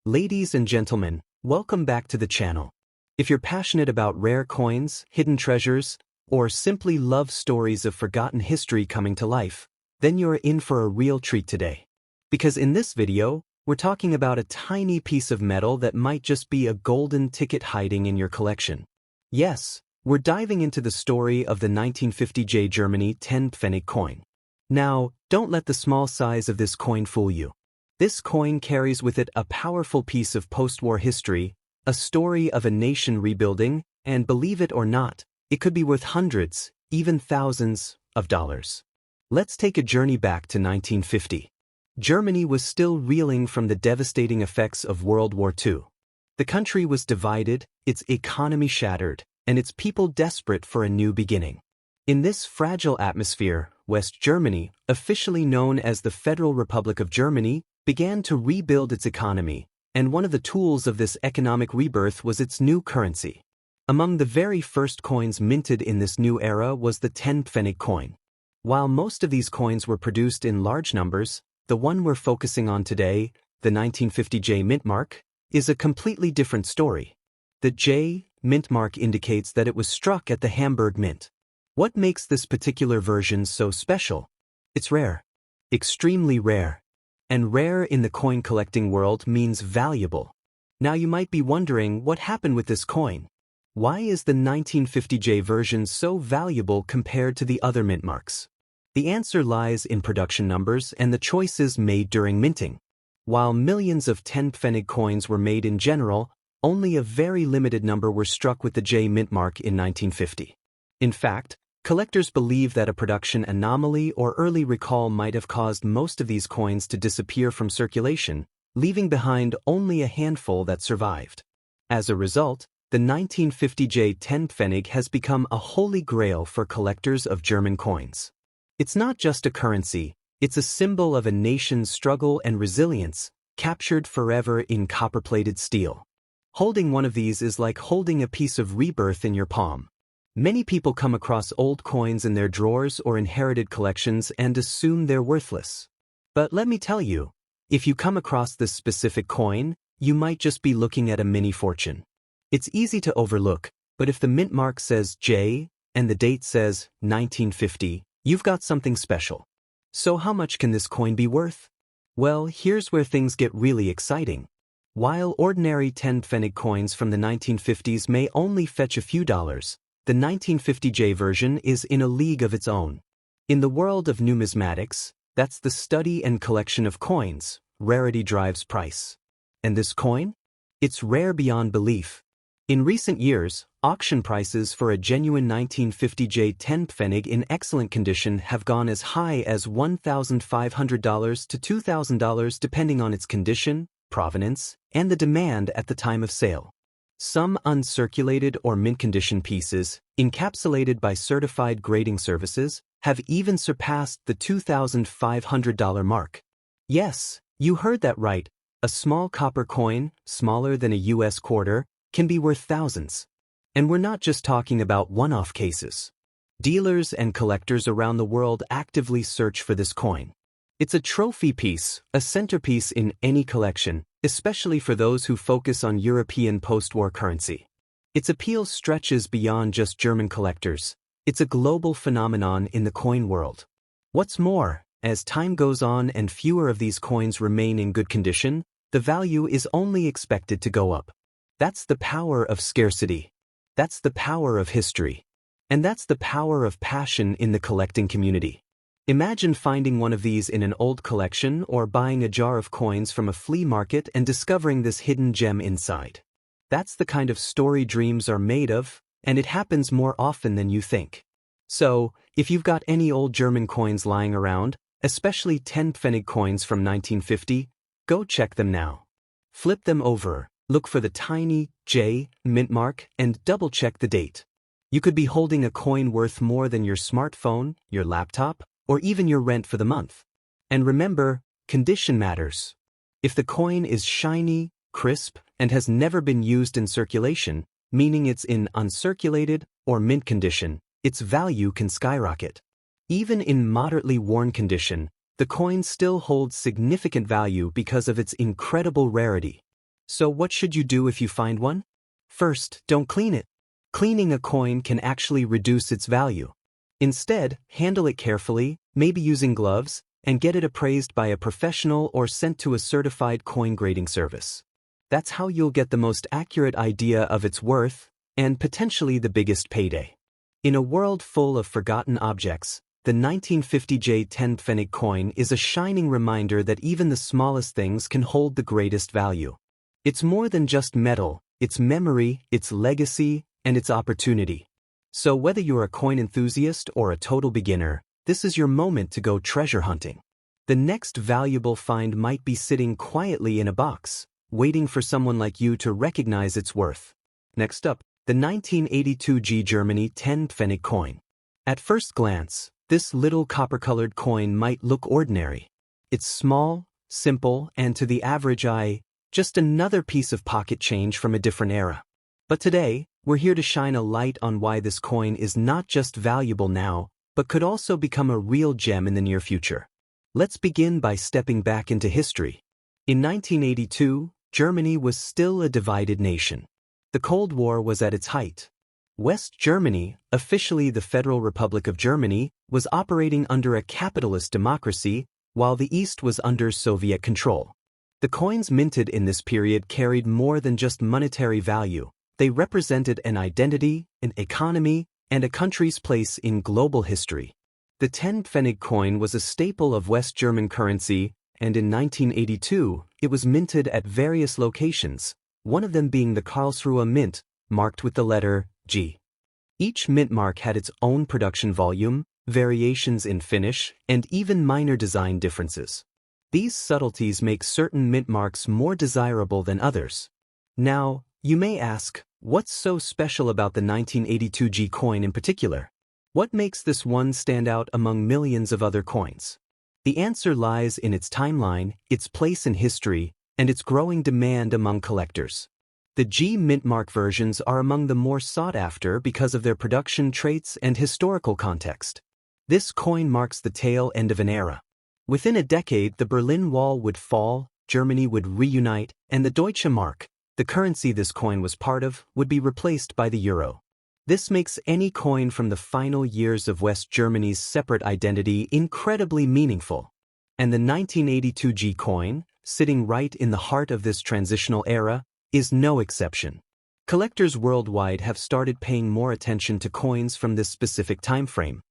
Ladies and gentlemen, welcome back to the channel. If you're passionate about rare coins, hidden treasures, or simply love stories of forgotten history coming to life, then you're in for a real treat today. Because in this video, we're talking about a tiny piece of metal that might just be a golden ticket hiding in your collection. Yes, we're diving into the story of the 1950 Germany 10 Pfennig coin. Now, don't let the small size of this coin fool you. This coin carries with it a powerful piece of post-war history, a story of a nation rebuilding, and believe it or not, it could be worth hundreds, even thousands, of dollars. Let's take a journey back to 1950. Germany was still reeling from the devastating effects of World War II. The country was divided, its economy shattered, and its people desperate for a new beginning. In this fragile atmosphere, West Germany, officially known as the Federal Republic of Germany, began to rebuild its economy, and one of the tools of this economic rebirth was its new currency. Among the very first coins minted in this new era was the 10 Pfennig coin. While most of these coins were produced in large numbers, the one we're focusing on today, the 1950 J mint mark, is a completely different story. The J mint mark indicates that it was struck at the Hamburg Mint. What makes this particular version so special? It's rare. Extremely rare. And rare in the coin collecting world means valuable. Now you might be wondering what happened with this coin. Why is the 1950 J version so valuable compared to the other mint marks? The answer lies in production numbers and the choices made during minting. While millions of 10 Pfennig coins were made in general, only a very limited number were struck with the J mint mark in 1950. In fact, collectors believe that a production anomaly or early recall might have caused most of these coins to disappear from circulation, leaving behind only a handful that survived. As a result, the 1950 J 10 Pfennig has become a holy grail for collectors of German coins. It's not just a currency, it's a symbol of a nation's struggle and resilience, captured forever in copper-plated steel. Holding one of these is like holding a piece of rebirth in your palm. Many people come across old coins in their drawers or inherited collections and assume they're worthless. But let me tell you, if you come across this specific coin, you might just be looking at a mini fortune. It's easy to overlook, but if the mint mark says J and the date says 1950, you've got something special. So how much can this coin be worth? Well, here's where things get really exciting. While ordinary 10 Pfennig coins from the 1950s may only fetch a few dollars, the 1950 J version is in a league of its own. In the world of numismatics, that's the study and collection of coins, rarity drives price. And this coin? It's rare beyond belief. In recent years, auction prices for a genuine 1950 J 10 Pfennig in excellent condition have gone as high as $1,500 to $2,000 depending on its condition, provenance, and the demand at the time of sale. Some uncirculated or mint-condition pieces, encapsulated by certified grading services, have even surpassed the $2,500 mark. Yes, you heard that right. A small copper coin, smaller than a US quarter, can be worth thousands. And we're not just talking about one-off cases. Dealers and collectors around the world actively search for this coin. It's a trophy piece, a centerpiece in any collection, especially for those who focus on European post-war currency. Its appeal stretches beyond just German collectors. It's a global phenomenon in the coin world. What's more, as time goes on and fewer of these coins remain in good condition, the value is only expected to go up. That's the power of scarcity. That's the power of history. And that's the power of passion in the collecting community. Imagine finding one of these in an old collection or buying a jar of coins from a flea market and discovering this hidden gem inside. That's the kind of story dreams are made of, and it happens more often than you think. So, if you've got any old German coins lying around, especially 10 Pfennig coins from 1950, go check them now. Flip them over, look for the tiny J mint mark, and double-check the date. You could be holding a coin worth more than your smartphone, your laptop, or even your rent for the month. And remember, condition matters. If the coin is shiny, crisp, and has never been used in circulation, meaning it's in uncirculated or mint condition, its value can skyrocket. Even in moderately worn condition, the coin still holds significant value because of its incredible rarity. So what should you do if you find one? First, don't clean it. Cleaning a coin can actually reduce its value. Instead, handle it carefully, maybe using gloves, and get it appraised by a professional or sent to a certified coin grading service. That's how you'll get the most accurate idea of its worth, and potentially the biggest payday. In a world full of forgotten objects, the 1950 J10 Pfennig coin is a shining reminder that even the smallest things can hold the greatest value. It's more than just metal, it's memory, it's legacy, and it's opportunity. So whether you're a coin enthusiast or a total beginner, this is your moment to go treasure hunting. The next valuable find might be sitting quietly in a box, waiting for someone like you to recognize its worth. Next up, the 1982 G Germany 10 Pfennig coin. At first glance, this little copper-colored coin might look ordinary. It's small, simple, and to the average eye, just another piece of pocket change from a different era. But today, we're here to shine a light on why this coin is not just valuable now, but could also become a real gem in the near future. Let's begin by stepping back into history. In 1982, Germany was still a divided nation. The Cold War was at its height. West Germany, officially the Federal Republic of Germany, was operating under a capitalist democracy, while the East was under Soviet control. The coins minted in this period carried more than just monetary value. They represented an identity, an economy, and a country's place in global history. The 10 Pfennig coin was a staple of West German currency, and in 1982, it was minted at various locations, one of them being the Karlsruhe Mint, marked with the letter G. Each mint mark had its own production volume, variations in finish, and even minor design differences. These subtleties make certain mint marks more desirable than others. Now, you may ask, what's so special about the 1982 G coin in particular? What makes this one stand out among millions of other coins? The answer lies in its timeline, its place in history, and its growing demand among collectors. The G mint mark versions are among the more sought after because of their production traits and historical context. This coin marks the tail end of an era. Within a decade, the Berlin Wall would fall, Germany would reunite, and the Deutsche Mark, the currency this coin was part of, would be replaced by the euro. This makes any coin from the final years of West Germany's separate identity incredibly meaningful. And the 1982 G coin, sitting right in the heart of this transitional era, is no exception. Collectors worldwide have started paying more attention to coins from this specific time frame.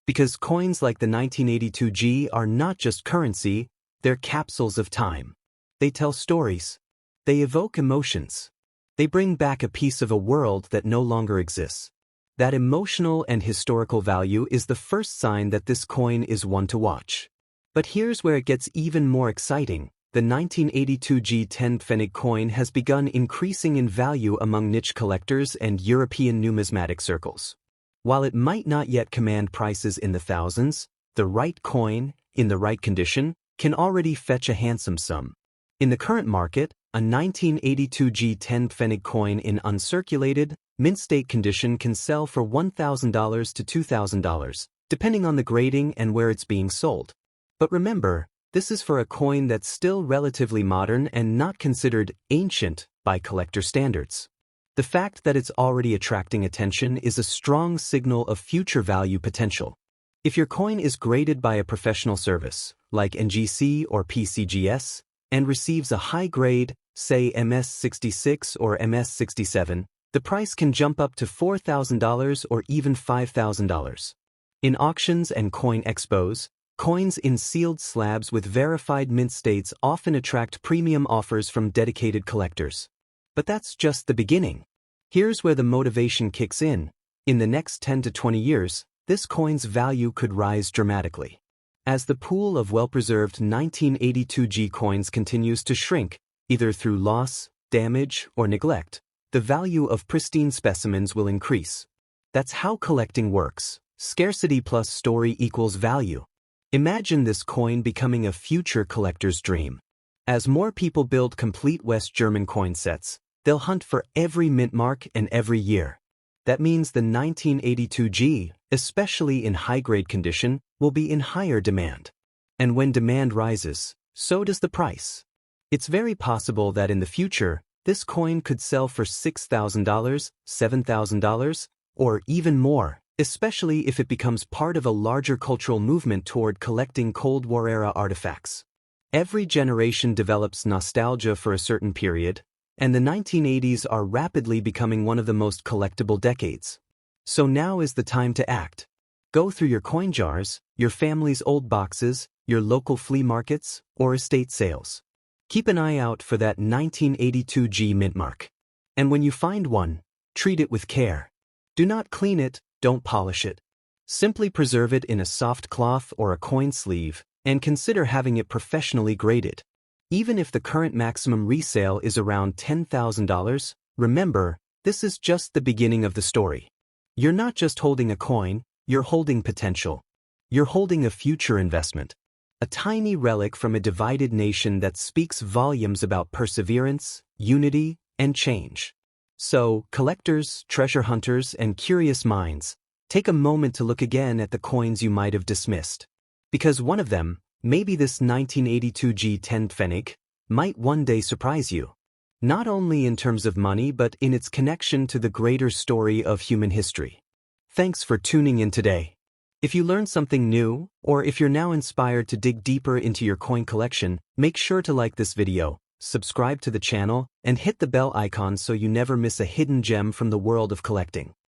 Because coins like the 1982 G are not just currency, they're capsules of time. They tell stories. They evoke emotions. They bring back a piece of a world that no longer exists. That emotional and historical value is the first sign that this coin is one to watch. But here's where it gets even more exciting. The 1982 G10 Pfennig coin has begun increasing in value among niche collectors and European numismatic circles. While it might not yet command prices in the thousands, the right coin, in the right condition, can already fetch a handsome sum. In the current market, a 1982 G10 Pfennig coin in uncirculated, mint-state condition can sell for $1,000 to $2,000, depending on the grading and where it's being sold. But remember, this is for a coin that's still relatively modern and not considered ancient by collector standards. The fact that it's already attracting attention is a strong signal of future value potential. If your coin is graded by a professional service, like NGC or PCGS, and receives a high grade, say MS66 or MS67, the price can jump up to $4,000 or even $5,000. In auctions and coin expos, coins in sealed slabs with verified mint states often attract premium offers from dedicated collectors. But that's just the beginning. Here's where the motivation kicks in. In the next 10 to 20 years, this coin's value could rise dramatically. As the pool of well-preserved 1982 G coins continues to shrink, either through loss, damage, or neglect, the value of pristine specimens will increase. That's how collecting works. Scarcity plus story equals value. Imagine this coin becoming a future collector's dream. As more people build complete West German coin sets, they'll hunt for every mint mark and every year. That means the 1982 G, especially in high-grade condition, will be in higher demand. And when demand rises, so does the price. It's very possible that in the future, this coin could sell for $6,000, $7,000, or even more, especially if it becomes part of a larger cultural movement toward collecting Cold War-era artifacts. Every generation develops nostalgia for a certain period, and the 1980s are rapidly becoming one of the most collectible decades. So now is the time to act. Go through your coin jars, your family's old boxes, your local flea markets, or estate sales. Keep an eye out for that 1982 G mint mark. And when you find one, treat it with care. Do not clean it, don't polish it. Simply preserve it in a soft cloth or a coin sleeve, and consider having it professionally graded. Even if the current maximum resale is around $10,000, remember, this is just the beginning of the story. You're not just holding a coin, you're holding potential. You're holding a future investment. A tiny relic from a divided nation that speaks volumes about perseverance, unity, and change. So, collectors, treasure hunters, and curious minds, take a moment to look again at the coins you might have dismissed. Because one of them, maybe this 1982 G10 Pfennig, might one day surprise you. Not only in terms of money but in its connection to the greater story of human history. Thanks for tuning in today. If you learned something new, or if you're now inspired to dig deeper into your coin collection, make sure to like this video, subscribe to the channel, and hit the bell icon so you never miss a hidden gem from the world of collecting.